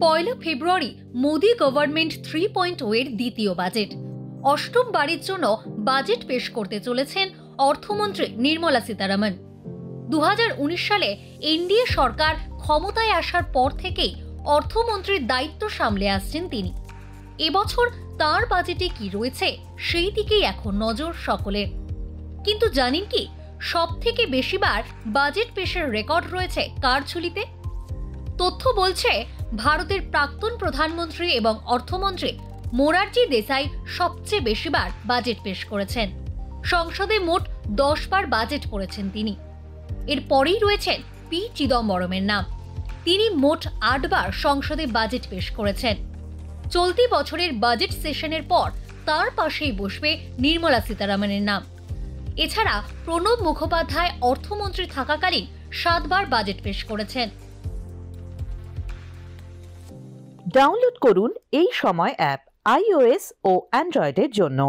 পয়লা ফেব্রুয়ারি Modi government 3.0 এর দ্বিতীয় budget. অষ্টমবারের জন্য বাজেট পেশ করতে চলেছেন অর্থমন্ত্রী নির্মলা সীতারামন। 2019 সালে এনডিএ সরকার ক্ষমতায় আসার পর থেকেই অর্থমন্ত্রীর দায়িত্ব সামলে আসছেন তিনি। এবছর তার বাজেটে কি রয়েছে সেই দিকেই এখন নজর সকলের। কিন্তু জানেন কি, সবথেকে বেশিবার বাজেট পেশের রেকর্ড রয়েছে কার ঝুলিতে? তথ্য বলছে ভারতের প্রাক্তন প্রধানমন্ত্রী এবং অর্থমন্ত্রী মোরারজি দেসাই সবচেয়ে বেশিবার বাজেট পেশ করেছেন। সংসদে মোট 10 বার বাজেট করেছেন তিনি। এরপরেই রয়েছেন পি চিদম্বরমের নাম। তিনি মোট 8 বার সংসদে বাজেট পেশ করেছেন। চলতি বছরের বাজেট সেশনের পর তার পাশেই বসবে নির্মলা সীতারামনের নাম। এছাড়া প্রণব মুখোপাধ্যায় অর্থমন্ত্রী থাকাকালীন 7 বার বাজেট পেশ করেছেন। ডাউনলোড করুন এই সময় অ্যাপ iOS ও অ্যান্ড্রয়েডের জন্য।